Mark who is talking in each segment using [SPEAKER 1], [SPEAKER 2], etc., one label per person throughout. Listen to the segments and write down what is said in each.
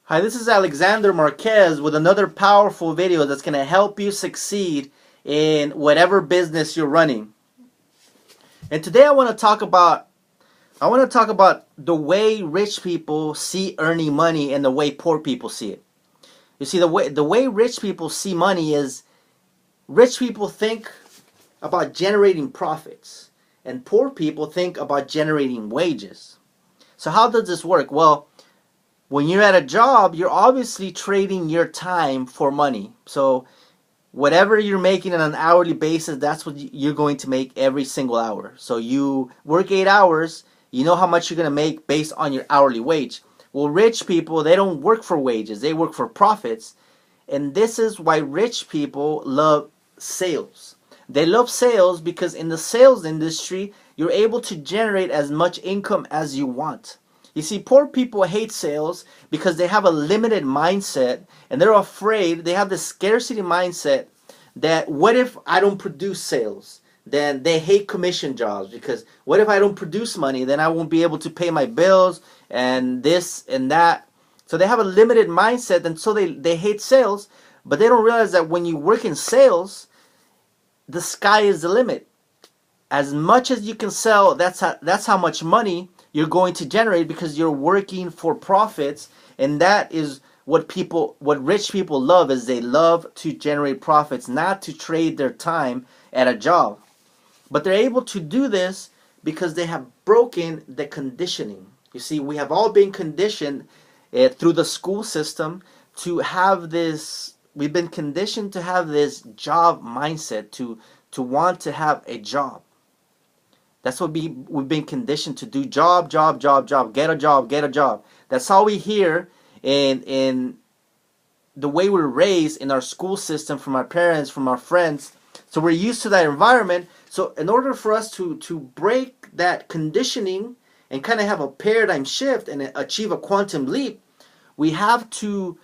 [SPEAKER 1] Hi, this is Alexander Marquez with another powerful video that's going to help you succeed in whatever business you're running. And today I want to talk about the way rich people see earning money and the way poor people see it. You see, the way rich people see money is rich people think about generating profits and poor people think about generating wages. So how does this work? Well, when you're at a job, you're obviously trading your time for money. So whatever you're making on an hourly basis, that's what you're going to make every single hour. So you work 8 hours, you know how much you're going to make based on your hourly wage. Well, rich people, they don't work for wages, they work for profits. And this is why rich people love sales. They love sales because in the sales industry, you're able to generate as much income as you want. You see, poor people hate sales because they have a limited mindset and they're afraid, they have this scarcity mindset that what if I don't produce sales? Then they hate commission jobs because what if I don't produce money? Then I won't be able to pay my bills and this and that. So they have a limited mindset and so they hate sales, but they don't realize that when you work in sales, the sky is the limit. As much as you can sell, that's how much money you're going to generate because you're working for profits, and that is what rich people love is they love to generate profits, not to trade their time at a job. But they're able to do this because they have broken the conditioning. You see, we have all been conditioned through the school system to have this. We've been conditioned to have this job mindset to want to have a job. That's what we've been conditioned to do. Job, job, job, job. Get a job, get a job. That's all we hear in the way we're raised in our school system from our parents, from our friends. So we're used to that environment. So in order for us to break that conditioning and kind of have a paradigm shift and achieve a quantum leap, we have to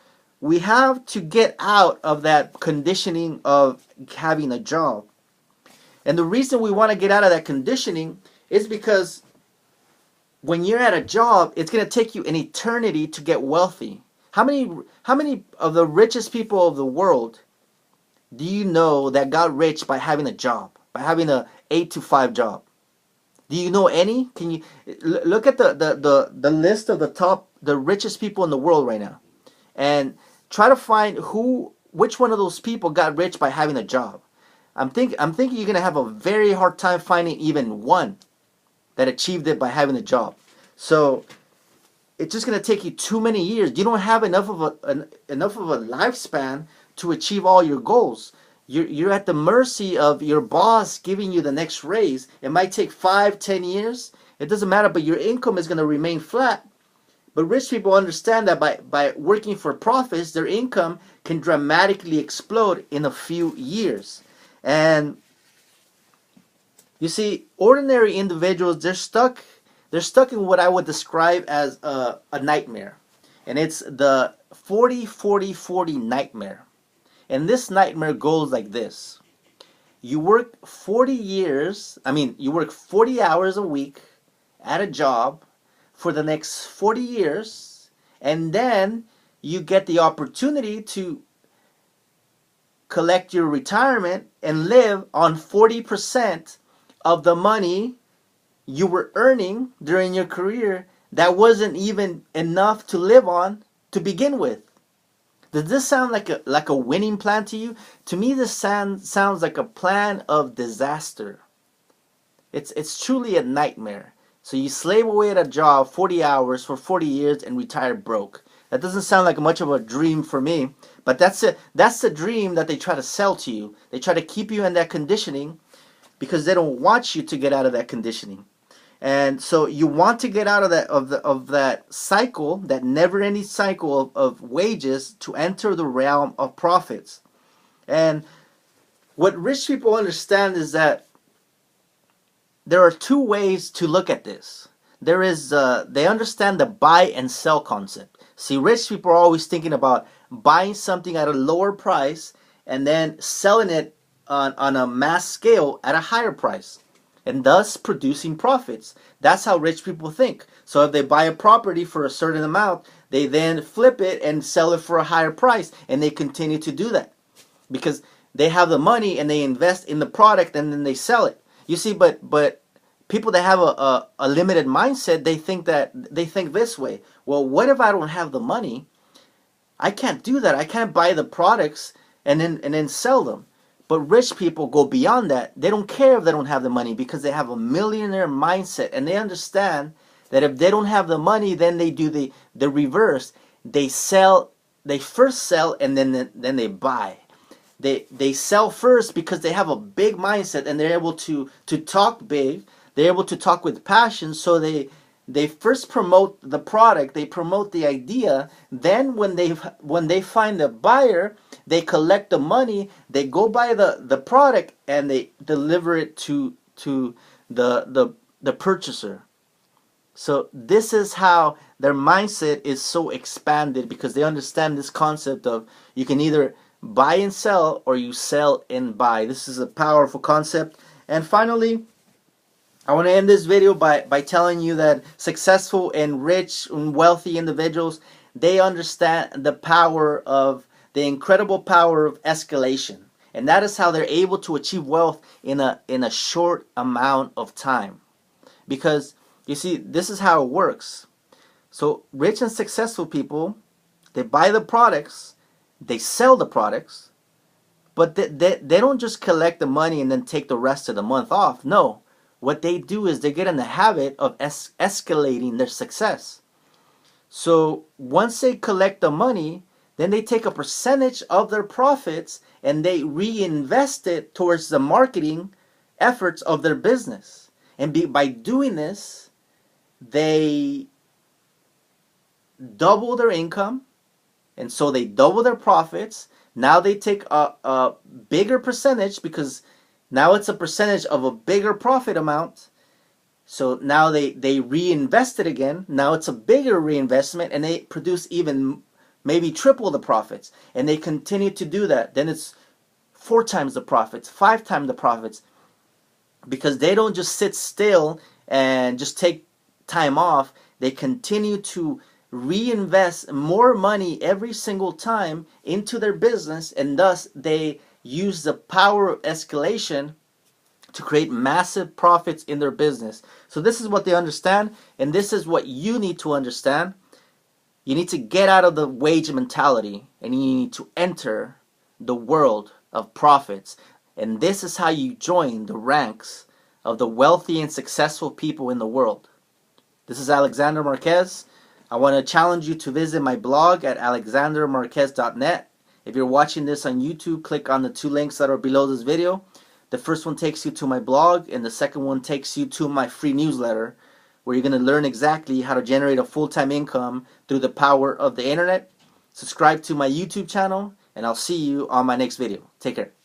[SPEAKER 1] get out of that conditioning of having a job. And the reason we want to get out of that conditioning is because when you're at a job, it's going to take you an eternity to get wealthy. How many of the richest people of the world do you know that got rich by having a job, by having a 8 to 5 job? Do you know any? Can you look at the list of the richest people in the world right now, and try to find which one of those people got rich by having a job? I'm thinking you're gonna have a very hard time finding even one that achieved it by having a job. So it's just gonna take you too many years. You don't have enough of a lifespan to achieve all your goals. You're at the mercy of your boss giving you the next raise. It might take 5, 10 years. It doesn't matter, but your income is gonna remain flat. But rich people understand that by working for profits, their income can dramatically explode in a few years. And you see, ordinary individuals, they're stuck in what I would describe as a nightmare. And it's the 40-40-40 nightmare. And this nightmare goes like this. You work 40 hours a week at a job for the next 40 years, and then you get the opportunity to collect your retirement and live on 40% of the money you were earning during your career that wasn't even enough to live on to begin with. Does this sound like a winning plan to you? To me, this sounds like a plan of disaster. It's truly a nightmare. So you slave away at a job 40 hours for 40 years and retire broke. That doesn't sound like much of a dream for me, but that's the dream that they try to sell to you. They try to keep you in that conditioning because they don't want you to get out of that conditioning. And so you want to get out of that cycle, that never-ending cycle of wages, to enter the realm of profits. And what rich people understand is that there are two ways to look at this. They understand the buy and sell concept. See, rich people are always thinking about buying something at a lower price and then selling it on a mass scale at a higher price, and thus producing profits. That's how rich people think. So if they buy a property for a certain amount, they then flip it and sell it for a higher price, and they continue to do that because they have the money and they invest in the product and then they sell it. You see, but people that have a limited mindset, they think this way. Well, what if I don't have the money? I can't do that. I can't buy the products and then sell them. But rich people go beyond that. They don't care if they don't have the money because they have a millionaire mindset, and they understand that if they don't have the money, then they do the reverse. They sell. They first sell and then they buy. They sell first because they have a big mindset and they're able to talk big. They're able to talk with passion. So they first promote the product. They promote the idea. Then when they find a buyer, they collect the money. They go buy the product and they deliver it to the purchaser. So this is how their mindset is so expanded, because they understand this concept of you can either buy and sell or you sell and buy. This is a powerful concept. And finally, I want to end this video by telling you that successful and rich and wealthy individuals, they understand the incredible power of escalation. And that is how they're able to achieve wealth in a short amount of time. Because you see, this is how it works. So rich and successful people, they buy the products, they sell the products, but they don't just collect the money and then take the rest of the month off. No. What they do is they get in the habit of escalating their success. So once they collect the money, then they take a percentage of their profits and they reinvest it towards the marketing efforts of their business. And by doing this, they double their income, and so they double their profits. Now they take a bigger percentage because now it's a percentage of a bigger profit amount. So now they reinvest it again. Now it's a bigger reinvestment, and they produce even maybe triple the profits. And they continue to do that. Then it's 4 times the profits, 5 times the profits, because they don't just sit still and just take time off. They continue to reinvest more money every single time into their business, and thus they use the power of escalation to create massive profits in their business. So this is what they understand, and this is what you need to understand. You need to get out of the wage mentality, and you need to enter the world of profits. And this is how you join the ranks of the wealthy and successful people in the world. This is Alexander Marquez. I want to challenge you to visit my blog at alexandermarquez.net. If you're watching this on YouTube, click on the 2 links that are below this video. The first one takes you to my blog, and the second one takes you to my free newsletter, where you're going to learn exactly how to generate a full-time income through the power of the internet. Subscribe to my YouTube channel, and I'll see you on my next video. Take care.